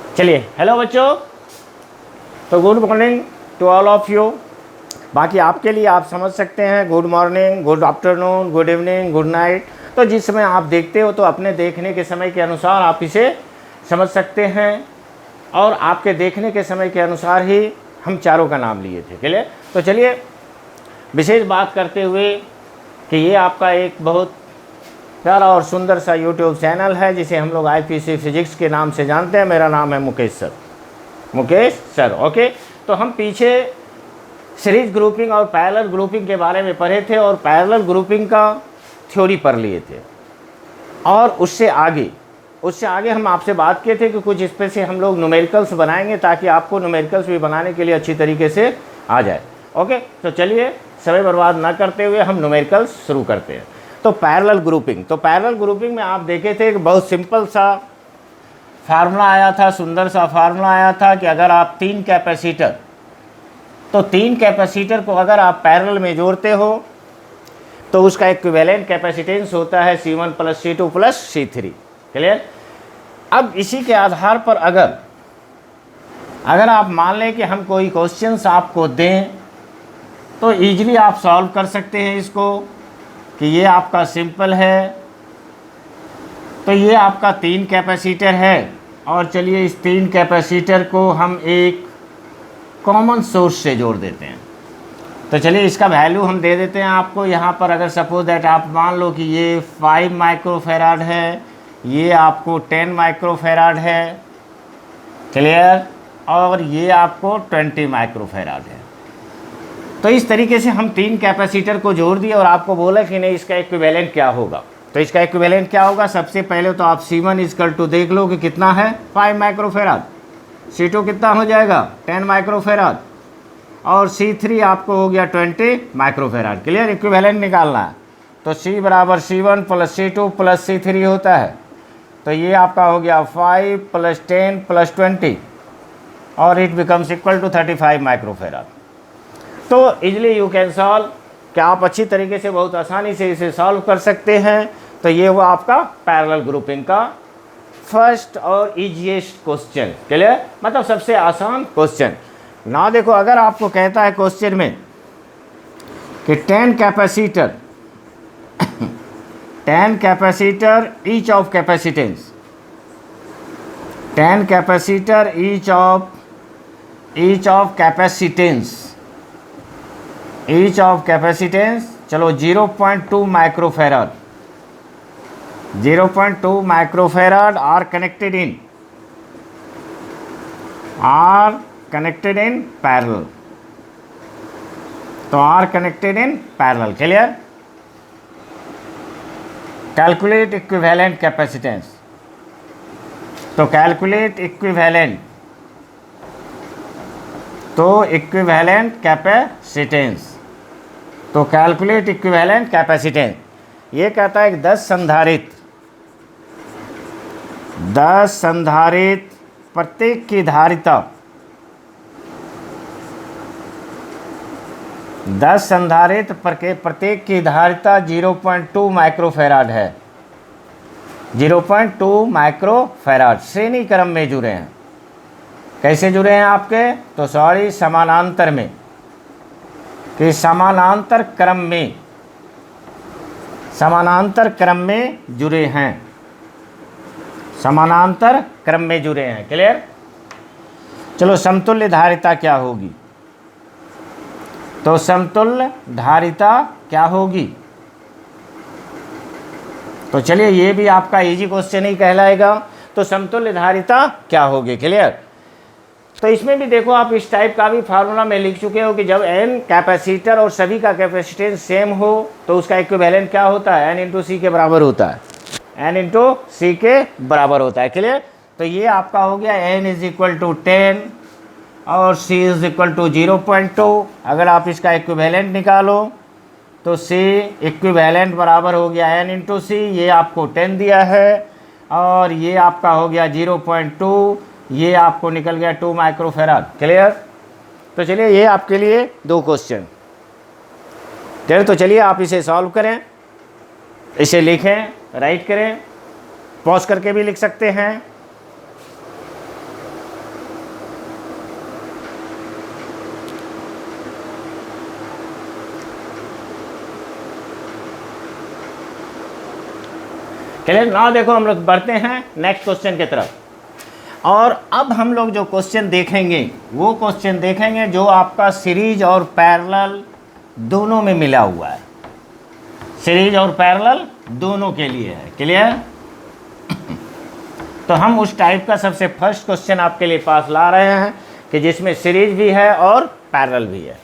चलिए, हेलो बच्चों। तो good morning to all of you. बाकी आपके लिए आप समझ सकते हैं good morning, good afternoon, good evening, good night. तो जिस समय आप देखते हो तो अपने देखने के समय के अनुसार आप इसे समझ सकते हैं, और आपके देखने के समय के अनुसार ही हम चारों का नाम लिए थे। चलिए, तो चलिए विशेष बात करते हुए कि ये आपका एक बहुत प्यारा और सुंदर सा यूट्यूब चैनल है जिसे हम लोग आईपीसी फिजिक्स के नाम से जानते हैं। मेरा नाम है मुकेश सर। ओके, तो हम पीछे सीरीज ग्रुपिंग और पैरेलल ग्रुपिंग के बारे में पढ़े थे और पैरेलल ग्रुपिंग का थ्योरी पढ़ लिए थे, और उससे आगे हम आपसे बात किए थे कि कुछ इस पे से हम लोग न्यूमेरिकल्स बनाएंगे ताकि आपको न्यूमेरिकल्स भी बनाने के लिए अच्छी तरीके से आ जाए। ओके, तो चलिए समय बर्बाद ना करते हुए हम न्यूमेरिकल्स शुरू करते हैं। तो पैरेलल ग्रुपिंग में आप देखे थे कि बहुत सिंपल सा फार्मूला आया था, सुंदर सा फार्मूला आया था कि अगर आप तीन कैपेसिटर को अगर आप पैरेलल में जोड़ते हो तो उसका इक्विवेलेंट कैपेसिटेंस होता है C1 + C2 + C3। क्लियर। अब इसी के आधार पर अगर आप मान लें कि हम कोई क्वेश्चंस आपको दें तो ईजिली आप सॉल्व कर सकते हैं इसको, कि ये आपका सिंपल है। तो ये आपका तीन कैपेसिटर है, और चलिए इस तीन कैपेसिटर को हम एक कॉमन सोर्स से जोड़ देते हैं। तो चलिए इसका वैल्यू हम दे देते हैं आपको यहाँ पर। अगर सपोज दैट आप मान लो कि ये 5 माइक्रोफेराड है, ये आपको 10 माइक्रोफेराड है। क्लियर। और ये आपको 20 माइक्रोफेराड है। तो इस तरीके से हम तीन कैपेसिटर को जोड़ दिए और आपको बोला कि नहीं इसका इक्विवेलेंट क्या होगा। तो इसका इक्विवेलेंट क्या होगा, सबसे पहले तो आप C1 = देख लो कि कितना है 5 माइक्रोफेराड, C2 कितना हो जाएगा 10 माइक्रोफेराड, और C3 आपको हो गया 20 माइक्रोफेराड। क्लियर। इक्विवेलेंट निकालना है तो C = C1 + C2 + C3 होता है। तो ये आपका हो गया 5 + 10 + 20, और it becomes equal to 35 microfarad. तो इजली यू कैन सॉल्व, क्या आप अच्छी तरीके से बहुत आसानी से इसे सॉल्व कर सकते हैं। तो ये हुआ आपका पैरेलल ग्रुपिंग का फर्स्ट और इजीएस्ट क्वेश्चन। क्लियर, मतलब सबसे आसान क्वेश्चन ना। देखो, अगर आपको कहता है क्वेश्चन में कि 10 capacitor each of capacitance, 10 capacitor each of capacitance, चलो 0.2 microfarad are connected in parallel. तो are connected in parallel. Clear. Calculate equivalent capacitance. तो कैलकुलेट इक्विवेलेंट कैपेसिटेंस। तो कैलकुलेट इक्विवेलेंट कैपेसिटेंस ये कहता है कि 10 संधारित प्रत्येक की धारिता 10 संधारित प्रत्येक की धारिता 0.2 माइक्रोफेराड है। 0.2 माइक्रोफेराड श्रेणी क्रम में जुड़े हैं। कैसे जुड़े हैं आपके, तो सॉरी समानांतर में, कि समानांतर क्रम में जुड़े हैं। समानांतर क्रम में जुड़े हैं। क्लियर। चलो समतुल्य धारिता क्या होगी, तो समतुल्य धारिता क्या होगी, तो चलिए ये भी आपका इजी क्वेश्चन ही कहलाएगा। तो समतुल्य धारिता क्या होगी। क्लियर। तो इसमें भी देखो आप इस टाइप का भी फार्मूला में लिख चुके हो कि जब n कैपेसिटर और सभी का कैपेसिटेंस सेम हो तो उसका इक्विवेलेंट क्या होता है, n × C के बराबर होता है। n × C के बराबर होता है। क्लियर। तो ये आपका हो गया n = 10 और C = 0.2। अगर आप इसका इक्विवेलेंट निकालो तो C इक्विवेलेंट बराबर हो गया n × C, ये आपको 10 दिया है, और ये आपका हो गया 0.2, ये आपको निकल गया 2 माइक्रोफेराड। क्लियर। तो चलिए ये आपके लिए 2 क्वेश्चन। चलिए, तो चलिए आप इसे सॉल्व करें, इसे लिखें, राइट करें, पॉज करके भी लिख सकते हैं। चलिए नाउ देखो हम लोग बढ़ते हैं नेक्स्ट क्वेश्चन की तरफ। और अब हम लोग जो क्वेश्चन देखेंगे वो क्वेश्चन देखेंगे जो आपका सीरीज और पैरेलल दोनों में मिला हुआ है, सीरीज और पैरेलल दोनों के लिए है। क्लियर? तो हम उस टाइप का सबसे फर्स्ट क्वेश्चन आपके लिए पास ला रहे हैं कि जिसमें सीरीज भी है और पैरेलल भी है।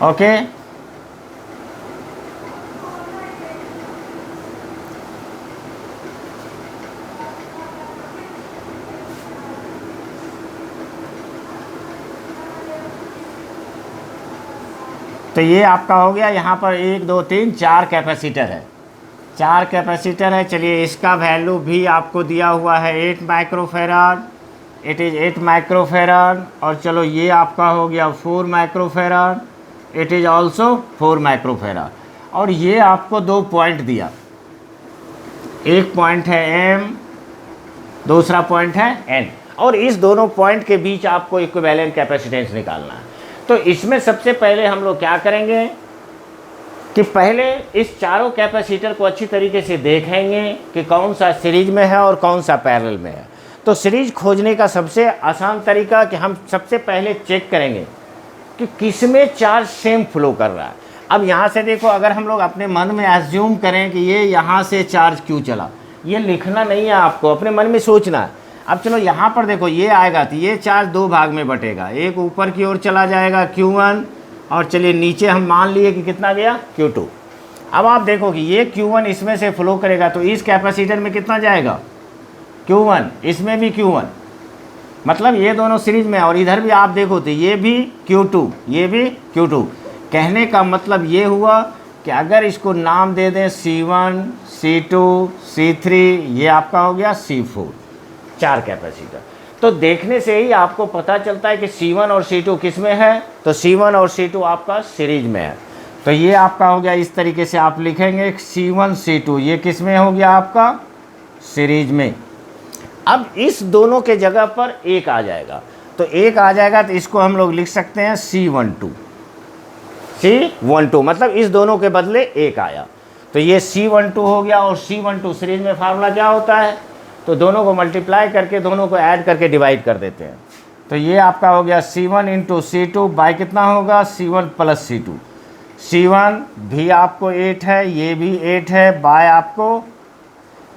ओके, तो ये आपका हो गया। यहाँ पर 1 2 3 4 कैपेसिटर है, 4 कैपेसिटर है। चलिए इसका वैल्यू भी आपको दिया हुआ है 8 माइक्रोफेराड, इट इज़ 8 माइक्रोफेराड। और चलो ये आपका हो गया 4 microfarad, it is also 4 microfarad. और ये आपको 2 पॉइंट दिया, एक पॉइंट है M, दूसरा पॉइंट है N, और इस दोनों पॉइंट के बीच आपको इक्विवेलेंट कैपेसिटेंस निकालना है। तो इसमें सबसे पहले हम लोग क्या करेंगे कि पहले इस चारों कैपेसिटर को अच्छी तरीके से देखेंगे कि कौन सा सीरीज में है और कौन सा पैरेलल में है। तो सीरीज खोजने का सबसे आसान तरीका कि हम सबसे पहले चेक करेंगे कि किसमें चार्ज सेम फ्लो कर रहा है। अब यहाँ से देखो, अगर हम लोग अपने मन में एज्यूम करें कि ये यहाँ से चार्ज क्यों चला, ये लिखना नहीं है आपको, अपने मन में सोचना है। अब चलो यहाँ पर देखो, ये आएगा तो ये चार्ज 2 भाग में बटेगा, एक ऊपर की ओर चला जाएगा Q1, और चलिए नीचे हम मान लिए कि कितना गया Q2। अब आप देखो कि ये Q1 इसमें से फ्लो करेगा तो इस कैपेसिटर में कितना जाएगा Q1, इसमें भी Q1, मतलब ये दोनों सीरीज में। और इधर भी आप देखो तो ये भी Q2, ये भी Q2। कहने का मतलब ये हुआ कि अगर इसको नाम दे दें C1, C2, C3, ये आपका हो गया C4, 4 कैपेसिटर। तो देखने से ही आपको पता चलता है कि C1 और C2 किस में है, तो C1 और C2 आपका सीरीज में है। तो ये आपका हो गया, इस तरीके से आप लिखेंगे C1 C2, ये किस में हो गया आपका सीरीज में। अब इस दोनों के जगह पर एक आ जाएगा, तो एक आ जाएगा तो इसको हम लोग लिख सकते हैं C12, C12 मतलब इस दोनों के बदले एक आया, तो ये C12 हो गया। और C12 सीरीज में फार्मूला क्या होता है, तो दोनों को मल्टीप्लाई करके, दोनों को ऐड करके डिवाइड कर देते हैं। तो ये आपका हो गया C1 इंटू C2 बाई कितना होगा C1 प्लस C2। C1 भी आपको 8 है, ये भी 8 है, बाय आपको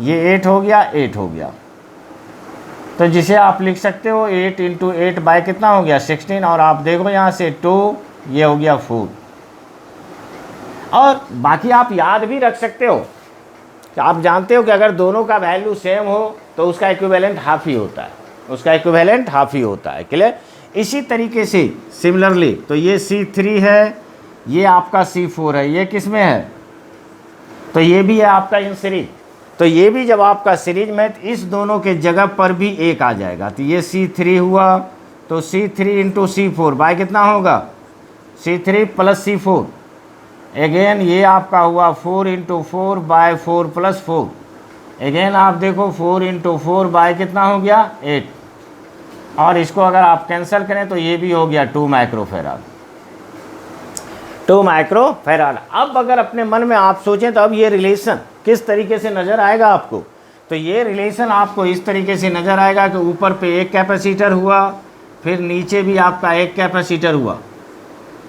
ये 8 हो गया, 8 हो गया। तो जिसे आप लिख सकते हो 8 इंटू 8 बाय कितना हो गया 16। और आप देखो यहाँ से 2, ये हो गया 4। और बाकी आप याद भी रख सकते हो कि आप जानते हो कि अगर दोनों का वैल्यू सेम हो तो उसका इक्विवेलेंट हाफ ही होता है, उसका इक्विवेलेंट हाफ ही होता है। क्लियर? इसी तरीके से सिमिलरली तो ये C3 है, ये आपका C4 है, ये किस में है, तो ये भी है आपका इन सीरीज। तो ये भी जब आपका सीरीज में तो इस दोनों के जगह पर भी एक आ जाएगा, तो ये C3 हुआ, तो C3 इंटू C4 बाय कितना होगा C3 प्लस C4। अगेन ये आपका हुआ 4 इंटू 4 बाय 4 प्लस 4। अगेन आप देखो 4 इंटू 4 बाय कितना हो गया 8। और इसको अगर आप कैंसिल करें तो ये भी हो गया 2 माइक्रोफेराड, 2 माइक्रोफेराड। अब अगर अपने मन में आप सोचें तो अब ये रिलेशन किस तरीके से नज़र आएगा आपको, तो ये रिलेशन आपको इस तरीके से नज़र आएगा कि ऊपर पे एक कैपेसिटर हुआ, फिर नीचे भी आपका एक कैपेसिटर हुआ।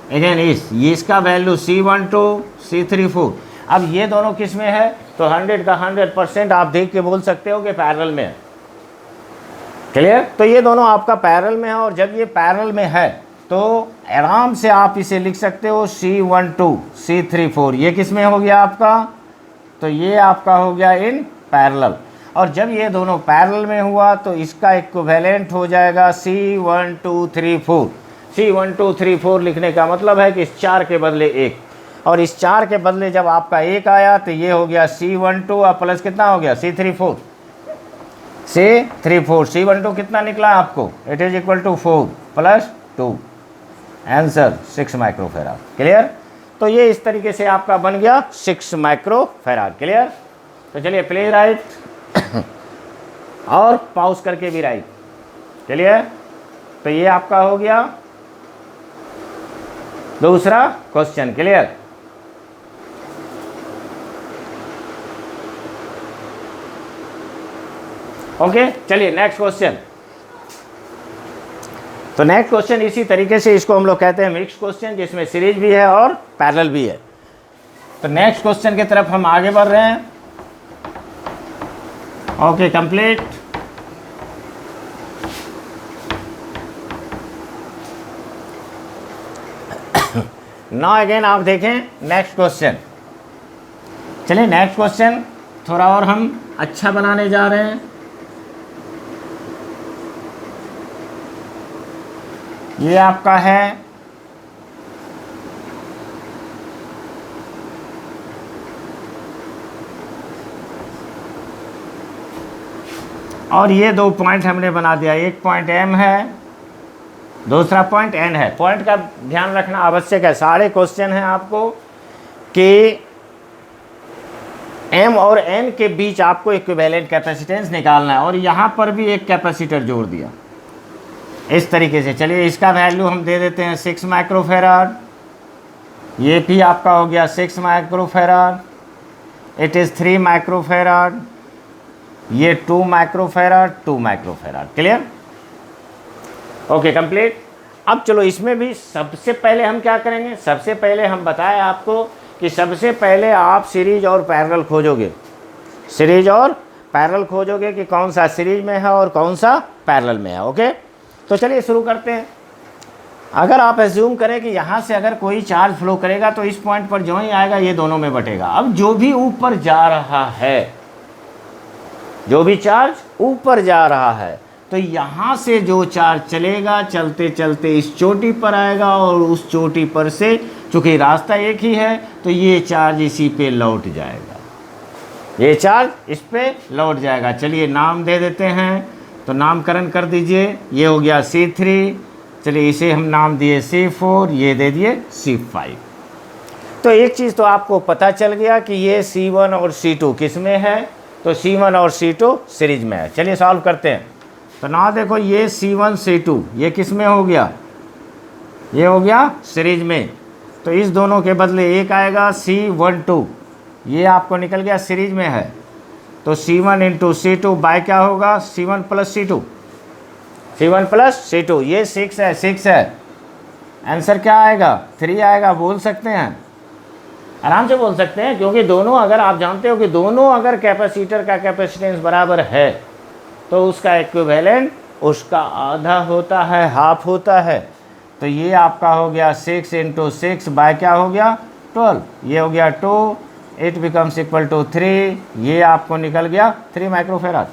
अगेन ये इसका वैल्यू C12 C34। अब ये दोनों किस में है, तो 100 का 100% आप देख के बोल सकते हो कि पैरेलल में है। क्लियर? तो ये दोनों आपका पैरेलल में है, और जब ये पैरेलल में है तो आराम से आप इसे लिख सकते हो C12 C34, ये किस में हो गया आपका, तो ये आपका हो गया इन पैरेलल। और जब ये दोनों पैरेलल में हुआ तो इसका इक्विवेलेंट हो जाएगा C1234। C1234 लिखने का मतलब है कि इस 4 के बदले 1, और इस 4 के बदले जब आपका 1 आया तो ये हो गया C12 और प्लस कितना हो गया C34। C12 कितना निकला आपको, it is equal to 4 plus 2, answer 6 microfarad. Clear? तो ये इस तरीके से आपका बन गया 6 माइक्रोफेराड। क्लियर? तो चलिए प्ले राइट और पॉज करके भी राइट। क्लियर? तो ये आपका हो गया दूसरा क्वेश्चन। क्लियर? ओके, चलिए नेक्स्ट क्वेश्चन। तो नेक्स्ट क्वेश्चन इसी तरीके से, इसको हम लोग कहते हैं मिक्स क्वेश्चन, जिसमें सीरीज भी है और पैरेलल भी है। तो नेक्स्ट क्वेश्चन की तरफ हम आगे बढ़ रहे हैं। Okay, complete. नाउ अगेन आप देखें नेक्स्ट क्वेश्चन। चलिए नेक्स्ट क्वेश्चन थोड़ा और हम अच्छा बनाने जा रहे हैं। ये आपका है और ये 2 पॉइंट हमने बना दिया। एक पॉइंट M है, दूसरा पॉइंट N है। पॉइंट का ध्यान रखना आवश्यक है। सारे क्वेश्चन हैं आपको कि M और N के बीच आपको इक्विवेलेंट कैपेसिटेंस निकालना है, और यहाँ पर भी एक कैपेसिटर जोड़ दिया इस तरीके से। चलिए इसका वैल्यू हम दे देते हैं 6 माइक्रोफेराड। ये भी आपका हो गया 6 माइक्रोफेराड। It is 3 microfarad. ये 2 microfarad, 2 microfarad. Clear? Okay, complete. अब चलो इसमें भी सबसे पहले हम क्या करेंगे, सबसे पहले हम बताएं आपको कि सबसे पहले आप सीरीज और पैरेलल खोजोगे। सीरीज और पैरेलल खोजोगे कि कौन सा सीरीज में है और कौन सा पैरेलल में है। ओके, तो चलिए शुरू करते हैं। अगर आप एज्यूम करें कि यहाँ से अगर कोई चार्ज फ्लो करेगा तो इस पॉइंट पर जो ही आएगा ये दोनों में बटेगा। अब जो भी ऊपर जा रहा है, जो भी चार्ज ऊपर जा रहा है, तो यहाँ से जो चार्ज चलेगा चलते चलते इस चोटी पर आएगा, और उस चोटी पर से चूँकि रास्ता एक ही है तो ये चार्ज इसी पे लौट जाएगा। ये चार्ज इस पे लौट जाएगा। चलिए नाम दे देते हैं, तो नामकरण कर दीजिए। ये हो गया C3। चलिए इसे हम नाम दिए C4, ये दे दिए C5। तो एक चीज़ तो आपको पता चल गया कि ये C1 और C2 किस में है, तो C1 और C2 सीरीज में है। चलिए सॉल्व करते हैं। तो ना देखो ये C1 C2 ये किस में हो गया, ये हो गया सीरीज में। तो इस दोनों के बदले एक आएगा C12, ये आपको निकल गया सीरीज में है। तो C1 इंटू C2 बाय क्या होगा, C1 plus C2। C1 plus C2, ये 6 है, 6 है। आंसर क्या आएगा, 3 आएगा। बोल सकते हैं, आराम से बोल सकते हैं, क्योंकि दोनों अगर आप जानते हो कि दोनों अगर कैपेसिटर का कैपेसिटेंस बराबर है तो उसका इक्विवेलेंट उसका आधा होता है, हाफ होता है। तो ये आपका हो गया 6 इंटू 6 बाय क्या हो गया 12, ये हो गया 2, इट बिकम्स इक्वल टू 3। ये आपको निकल गया 3 माइक्रोफेराड।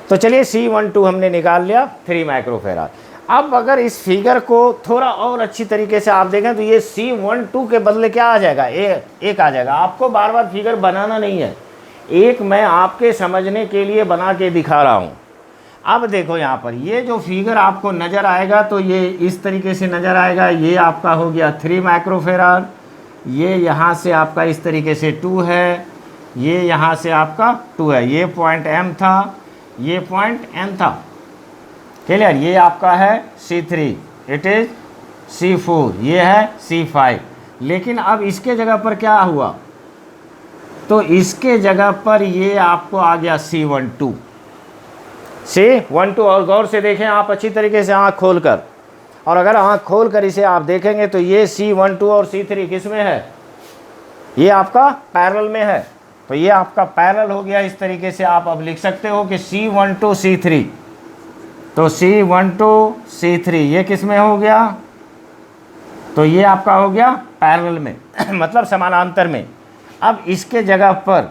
तो चलिए C12 हमने निकाल लिया 3 माइक्रोफेराड। अब अगर इस फिगर को थोड़ा और अच्छी तरीके से आप देखें तो ये C12 के बदले क्या आ जाएगा, एक आ जाएगा। आपको बार बार फिगर बनाना नहीं है, एक मैं आपके समझने के लिए बना के दिखा रहा हूँ। अब देखो यहाँ पर ये जो फिगर आपको नज़र आएगा तो ये इस तरीके से नज़र आएगा। ये आपका हो गया 3 माइक्रोफेराड, ये यहाँ से आपका इस तरीके से 2 है, ये यहाँ से आपका 2 है। ये पॉइंट M था, ये पॉइंट N था। क्लियर? ये आपका है C3, इट इज़ C4, ये है C5। लेकिन अब इसके जगह पर क्या हुआ, तो इसके जगह पर ये आपको आ गया C12। C12 और गौर से देखें आप अच्छी तरीके से आँख खोल कर, और अगर आँख खोल कर इसे आप देखेंगे तो ये C12 और C3 किस में है, ये आपका पैरेलल में है। तो ये आपका पैरेलल हो गया। इस तरीके से आप अब लिख सकते हो कि C12 C3, तो C12 C3 ये किस में हो गया, तो ये आपका हो गया पैरेलल में मतलब समानांतर में। अब इसके जगह पर,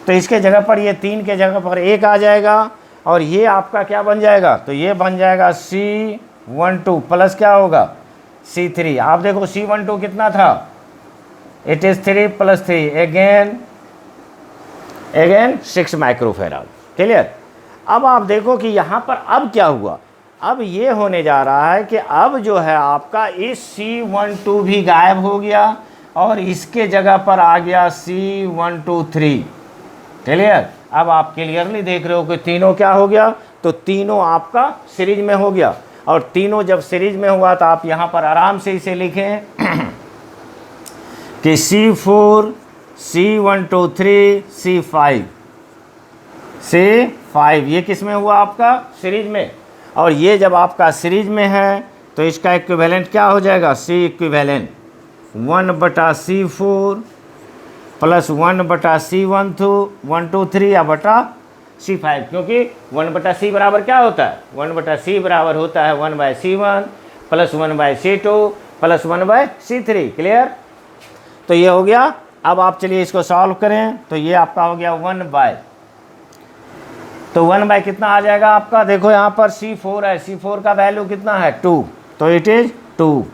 तो इसके जगह पर ये 3 के जगह पर 1 आ जाएगा, और ये आपका क्या बन जाएगा, तो ये बन जाएगा C12 प्लस क्या होगा C3। आप देखो C12 कितना था, it is 3 plus 3 again 6 microfarad. Clear? अब आप देखो कि यहाँ पर अब क्या हुआ, अब ये होने जा रहा है कि अब जो है आपका इस C12 भी गायब हो गया और इसके जगह पर आ गया C123। क्लियर? अब आप क्लियरली देख रहे हो कि तीनों क्या हो गया, तो तीनों आपका सीरीज में हो गया। और तीनों जब सीरीज में हुआ तो आप यहाँ पर आराम से इसे लिखें कि C4 C123 C5 5, ये किस में हुआ आपका सीरीज में। और ये जब आपका सीरीज में है तो इसका इक्विवेलेंट क्या हो जाएगा, सी इक्विवेलेंट 1/C4 प्लस 1/C1 1 2 3 या बटा C5, क्योंकि 1/C बराबर क्या होता है, 1/C बराबर होता है 1/C1 plus 1/C2 plus 1/C3। Clear. तो ये हो गया। अब आप चलिए इसको सॉल्व करें तो ये आपका हो गया 1/, तो 1/, कितना आ जाएगा आपका, देखो यहाँ पर C4 है, C4 का वैल्यू कितना है 2, तो इट इज़ 2।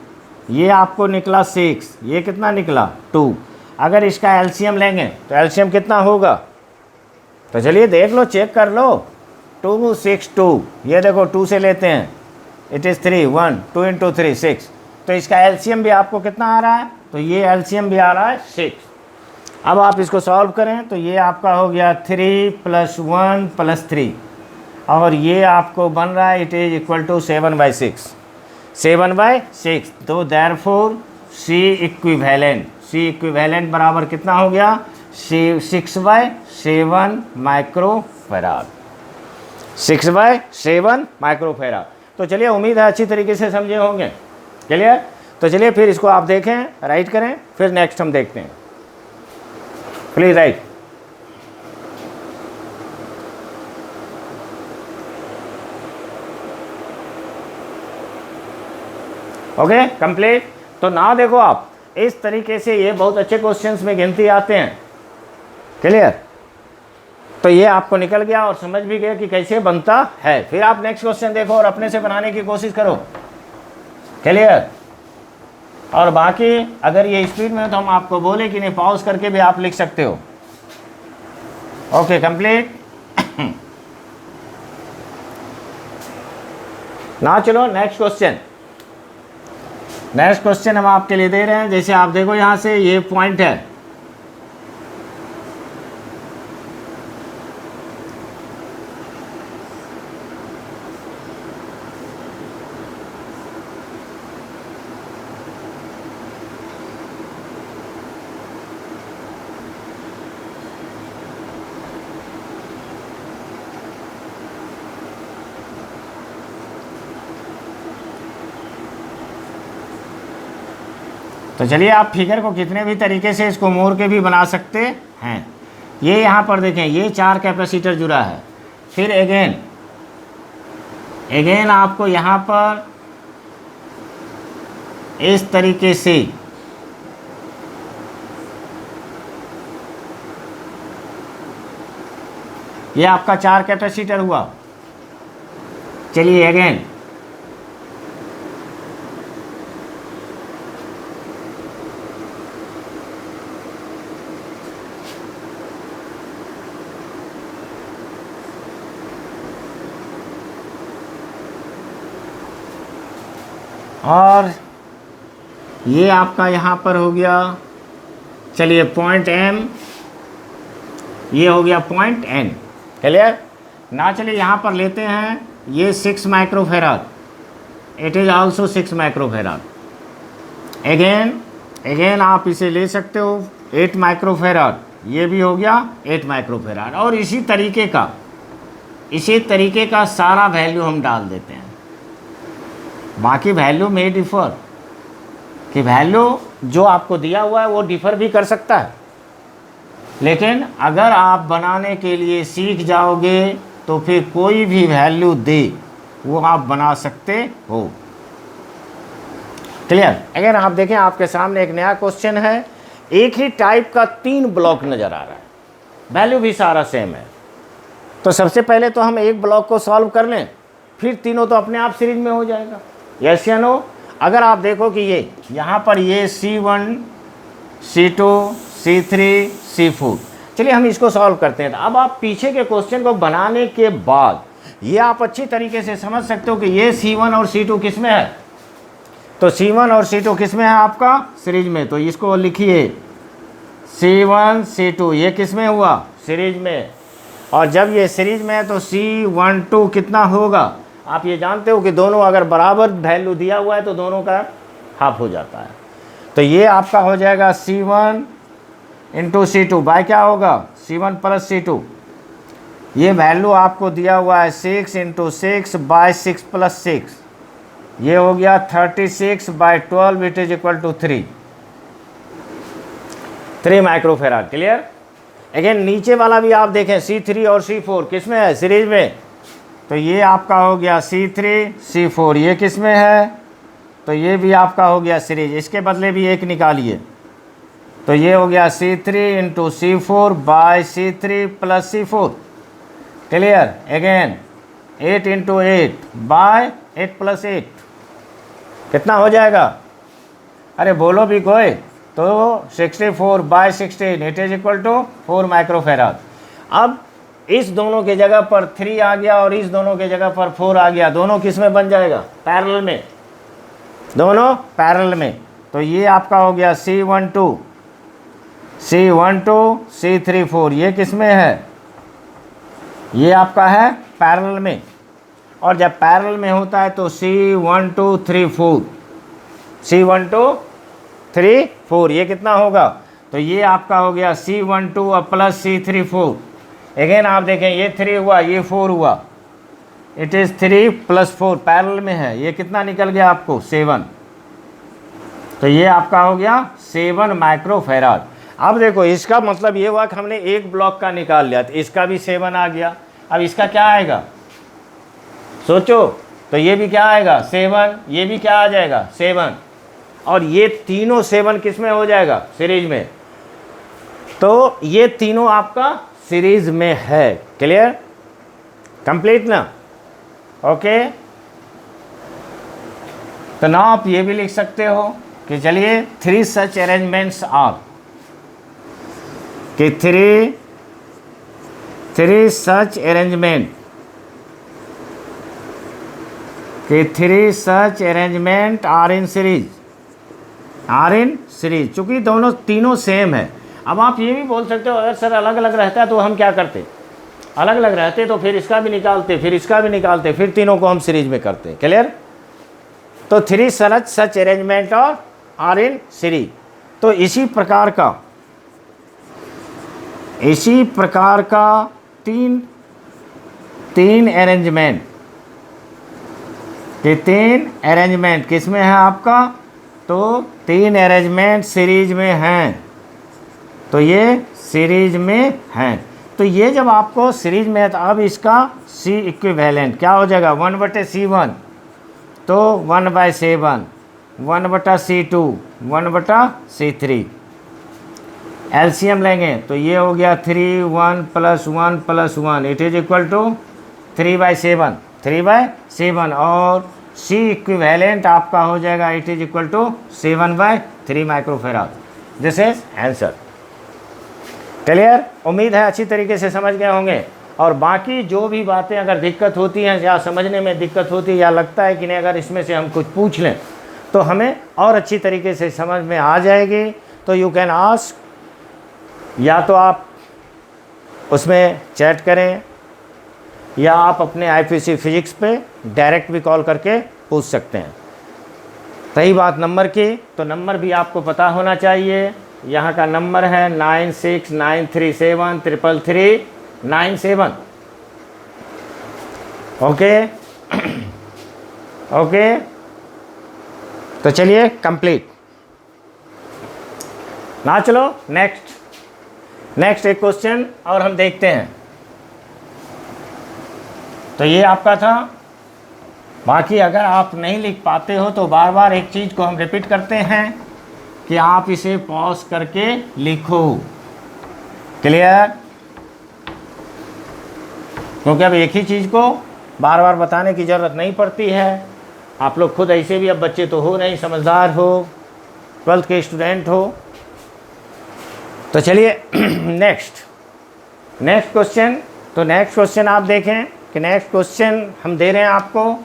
ये आपको निकला 6, ये कितना निकला 2। अगर इसका एलसीएम लेंगे तो एलसीएम कितना होगा, तो चलिए देख लो, चेक कर लो। 2 6 2, ये देखो 2 से लेते हैं, इट इज़ 3 1 2 × 3 6, तो इसका एलसीएम भी आपको कितना आ रहा है, तो ये एलसीएम भी आ रहा है 6। अब आप इसको सॉल्व करें तो ये आपका हो गया 3 + 1 + 3, और ये आपको बन रहा है इट इज़ इक्वल टू 7/6, 7/6। तो देयरफॉर सी इक्विवेलेंट बराबर कितना हो गया, 6/7 माइक्रोफैराड, 6/7 माइक्रोफैराड। तो चलिए उम्मीद है अच्छी तरीके से समझे होंगे। क्लियर। तो चलिए फिर इसको आप देखें, राइट करें, फिर नेक्स्ट हम देखते हैं। Please right. Okay complete. तो ना देखो आप इस तरीके से ये बहुत अच्छे क्वेश्चंस में गिनती आते हैं। क्लियर। तो ये आपको निकल गया और समझ भी गए कि कैसे बनता है। फिर आप नेक्स्ट क्वेश्चन देखो और अपने से बनाने की कोशिश करो। क्लियर। और बाकी अगर ये स्पीड में है तो हम आपको बोले कि नहीं, पॉज करके भी आप लिख सकते हो। Okay complete. ना चलो नेक्स्ट क्वेश्चन। नेक्स्ट क्वेश्चन हम आपके लिए दे रहे हैं। जैसे आप देखो यहां से ये पॉइंट है, तो चलिए आप फिगर को कितने भी तरीके से इसको मोड़ के भी बना सकते हैं। ये यहाँ पर देखें, ये 4 कैपेसिटर जुड़ा है। फिर अगेन आपको यहाँ पर इस तरीके से ये आपका 4 कैपेसिटर हुआ। चलिए अगेन और ये आपका यहाँ पर हो गया, चलिए पॉइंट M, ये हो गया पॉइंट N। क्लियर ना। चलिए यहाँ पर लेते हैं ये 6 microfarad, it is also 6 microfarad. Again आप इसे ले सकते हो 8 माइक्रोफैराड, ये भी हो गया 8 माइक्रोफैराड। और इसी तरीके का सारा वैल्यू हम डाल देते हैं। बाकी वैल्यू में डिफ़र, कि वैल्यू जो आपको दिया हुआ है वो डिफ़र भी कर सकता है, लेकिन अगर आप बनाने के लिए सीख जाओगे तो फिर कोई भी वैल्यू दे वो आप बना सकते हो। क्लियर। अगर आप देखें आपके सामने एक नया क्वेश्चन है, एक ही टाइप का 3 ब्लॉक नज़र आ रहा है, वैल्यू भी सारा सेम है। तो सबसे पहले तो हम एक ब्लॉक को सॉल्व कर लें, फिर तीनों तो अपने आप सीरीज में हो जाएगा। यस या नो। अगर आप देखो कि ये यहाँ पर ये C1 C2 C3 C4, चलिए हम इसको सॉल्व करते हैं। अब आप पीछे के क्वेश्चन को बनाने के बाद ये आप अच्छी तरीके से समझ सकते हो कि ये C1 और C2 किस में है। तो C1 और C2 किस में है आपका, सीरीज में। तो इसको लिखिए C1 C2, ये किस में हुआ, सीरीज में। और जब ये सीरीज में है तो C12 कितना होगा, आप ये जानते हो कि दोनों अगर बराबर वैल्यू दिया हुआ है तो दोनों का हाफ हो जाता है। तो ये आपका हो जाएगा C1 × C2 बाय क्या होगा, C1 + C2। ये वैल्यू आपको दिया हुआ है 6 × 6 / 6 + 6, ये हो गया 36/12, it is equal to 3 microfarad. Clear. Again नीचे वाला भी आप देखें, C3 और C4 किस में है, सीरीज में, तो ये आपका हो गया C3 C4, ये किस में है, तो ये भी आपका हो गया सीरीज, इसके बदले भी एक निकालिए, तो ये हो गया C3 × C4 / C3 + C4। Clear. Again 8 × 8 / 8 + 8 कितना हो जाएगा, अरे बोलो भी कोई, तो 64/16, it is equal to 4 microfarad. अब इस दोनों के जगह पर 3 आ गया और इस दोनों के जगह पर 4 आ गया, दोनों किस में बन जाएगा, पैरेलल में, दोनों पैरेलल में। तो ये आपका हो गया C12 C34, ये किस में है, ये आपका है पैरेलल में, और जब पैरेलल में होता है तो C1234 ये कितना होगा, तो ये आपका हो गया C12 + C34। अगेन आप देखें, ये 3 हुआ, ये 4 हुआ, इट इज़ 3 + 4 पैरेलल में है, ये कितना निकल गया आपको 7, तो ये आपका हो गया 7 माइक्रोफेराड। अब देखो इसका मतलब ये हुआ कि हमने एक ब्लॉक का निकाल लिया, तो इसका भी 7 आ गया, अब इसका क्या आएगा सोचो, तो ये भी क्या आएगा 7, ये भी क्या आ जाएगा 7, और ये तीनों 7 किस में हो जाएगा, सीरीज में, तो ये तीनों आपका सीरीज में है। क्लियर, कंप्लीट ना, ओके। तो ना आप ये भी लिख सकते हो कि चलिए 3 सच अरेंजमेंट्स आर, कि 3 सच अरेंजमेंट, कि 3 such arrangement are in series, चूंकि दोनों तीनों सेम है। अब आप ये भी बोल सकते हो अगर सर अलग अलग रहता है तो हम क्या करते, अलग अलग रहते तो फिर इसका भी निकालते, फिर इसका भी निकालते, फिर तीनों को हम सीरीज में करते। क्लियर। तो 3 सच अरेंजमेंट और आर इन सीरीज, तो इसी प्रकार का तीन अरेंजमेंट, कि 3 अरेंजमेंट किस में है आपका, तो 3 अरेंजमेंट सीरीज में हैं, तो ये सीरीज में हैं। तो ये जब आपको सीरीज में है तो अब इसका C इक्विवेलेंट क्या हो जाएगा, 1/C1, तो 1/7, 1/C2, 1/C3। एलसीएम लेंगे तो ये हो गया 3 1 + 1 + 1, इट इज इक्वल टू 3/7, और C इक्विवेलेंट आपका हो जाएगा, it is equal to 7/3 microfarad. This is answer. Clear. उम्मीद है अच्छी तरीके से समझ गए होंगे, और बाकी जो भी बातें अगर दिक्कत होती हैं या समझने में दिक्कत होती है या लगता है कि नहीं अगर इसमें से हम कुछ पूछ लें तो हमें और अच्छी तरीके से समझ में आ जाएगी, तो यू कैन आस्क, या तो आप उसमें चैट करें या आप अपने IPC फिजिक्स पे डायरेक्ट भी कॉल करके पूछ सकते हैं। रही बात नंबर की, तो नंबर भी आपको पता होना चाहिए। यहाँ का नंबर है 9693733397। ओके ओके, तो चलिए कंप्लीट ना, चलो नेक्स्ट एक क्वेश्चन और हम देखते हैं। तो ये आपका था। बाकी अगर आप नहीं लिख पाते हो तो बार बार एक चीज़ को हम रिपीट करते हैं कि आप इसे पॉज करके लिखो। क्लियर। क्योंकि अब एक ही चीज़ को बार बार बताने की ज़रूरत नहीं पड़ती है। आप लोग खुद ऐसे भी अब बच्चे तो हो नहीं, समझदार हो, 12th के स्टूडेंट हो। तो चलिए नेक्स्ट क्वेश्चन। तो नेक्स्ट क्वेश्चन आप देखें कि नेक्स्ट क्वेश्चन हम दे रहे हैं आपको।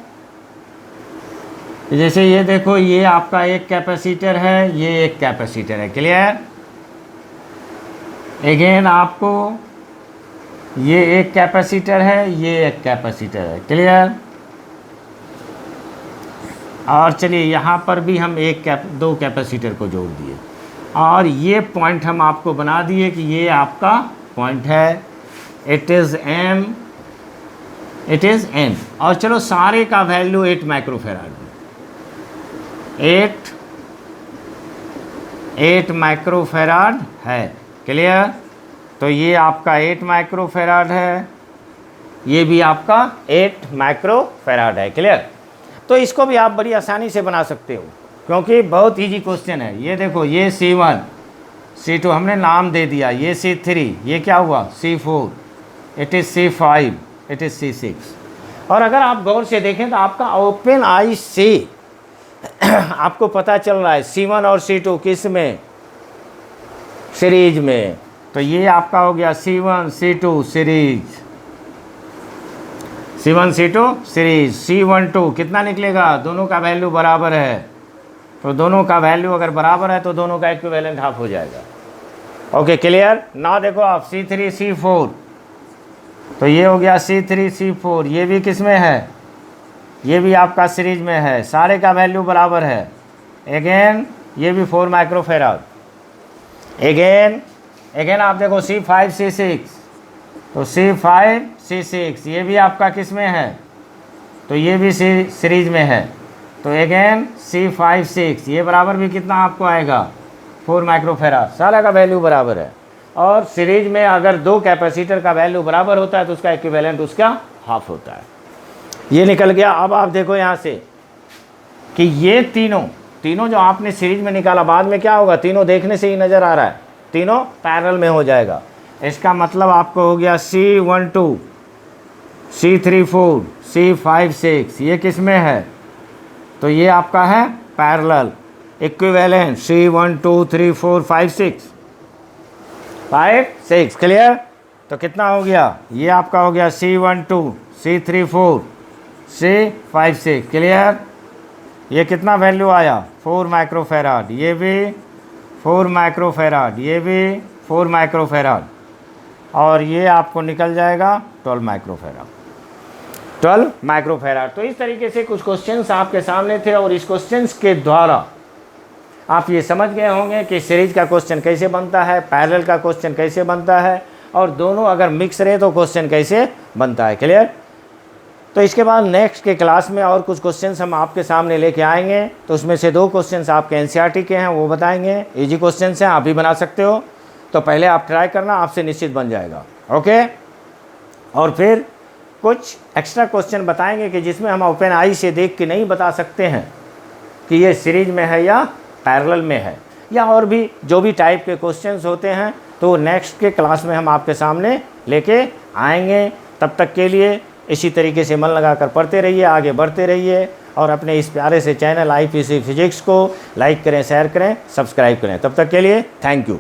जैसे ये देखो, ये आपका एक कैपेसिटर है, ये एक कैपेसिटर है। क्लियर। अगेन आपको ये एक कैपेसिटर है, ये एक कैपेसिटर है। क्लियर। और चलिए यहाँ पर भी हम दो कैपेसिटर को जोड़ दिए, और ये पॉइंट हम आपको बना दिए कि ये आपका पॉइंट है। It is M, it is N. और चलो सारे का वैल्यू 8 माइक्रोफेराड, 8 माइक्रोफेराड है। क्लियर? तो ये आपका 8 माइक्रोफेराड है, ये भी आपका 8 माइक्रोफेराड है। क्लियर? तो इसको भी आप बड़ी आसानी से बना सकते हो, क्योंकि बहुत इजी क्वेश्चन है। ये देखो, ये C1 C2 हमने नाम दे दिया, ये C3, ये क्या हुआ C4, it is C5, it is C6। और अगर आप गौर से देखें तो आपका ओपन आई से आपको पता चल रहा है C1 और C2 किस में, सीरीज में। तो ये आपका हो गया C1 C2 series, C1 C2 series. C12 कितना निकलेगा, दोनों का वैल्यू बराबर है, तो दोनों का वैल्यू अगर बराबर है तो दोनों का इक्विवेलेंट हाफ हो जाएगा। Okay, clear? ना देखो आप C3 C4, तो ये हो गया C3 C4, ये भी किस में है, ये भी आपका सीरीज में है, सारे का वैल्यू बराबर है। अगेन ये भी 4 माइक्रोफेराड। अगेन आप देखो C5 C6, तो C5 C6 ये भी आपका किस में है, तो ये भी सीरीज में है। तो अगेन C5 6 ये बराबर भी कितना आपको आएगा, 4 माइक्रोफेराड, सारा का वैल्यू बराबर है। और सीरीज में अगर दो कैपेसिटर का वैल्यू बराबर होता है तो उसका इक्विवेलेंट उसका हाफ होता है। ये निकल गया। अब आप देखो यहाँ से कि ये तीनों जो आपने सीरीज में निकाला, बाद में क्या होगा, तीनों देखने से ही नज़र आ रहा है, तीनों पैरेलल में हो जाएगा। इसका मतलब आपको हो गया C12 C34 C56 ये किस में है, तो ये आपका है पैरेलल, इक्विवेलेंट C1 2 3 4 5 6। क्लियर? तो कितना हो गया, ये आपका हो गया C12 C34 C56। क्लियर? ये कितना वैल्यू आया, 4 माइक्रोफेराड, ये भी 4 माइक्रोफेराड, ये भी 4 माइक्रोफेराड, और ये आपको निकल जाएगा 12 माइक्रोफेराड, 12 माइक्रोफेराड। तो इस तरीके से कुछ क्वेश्चंस आपके सामने थे, और इस क्वेश्चंस के द्वारा आप ये समझ गए होंगे कि सीरीज का क्वेश्चन कैसे बनता है, पैरेलल का क्वेश्चन कैसे बनता है, और दोनों अगर मिक्स रहे तो क्वेश्चन कैसे बनता है। क्लियर? तो इसके बाद नेक्स्ट के क्लास में और कुछ क्वेश्चंस हम आपके सामने लेके आएंगे, तो उसमें से 2 क्वेश्चंस आपके एनसीईआरटी के हैं, वो बताएंगे। इजी क्वेश्चंस हैं, आप भी बना सकते हो, तो पहले आप ट्राई करना, आपसे निश्चित बन जाएगा। ओके? और फिर कुछ एक्स्ट्रा क्वेश्चन बताएंगे कि जिसमें हम ओपन आई से देख के नहीं बता सकते हैं कि ये सीरीज में है या पैरेलल में है, या और भी जो भी टाइप के क्वेश्चंस होते हैं, तो नेक्स्ट के क्लास में हम आपके सामने लेके आएंगे। तब तक के लिए इसी तरीके से मन लगाकर पढ़ते रहिए, आगे बढ़ते रहिए, और अपने इस प्यारे से चैनल IPC फिजिक्स को लाइक करें, शेयर करें, सब्सक्राइब करें। तब तक के लिए थैंक यू।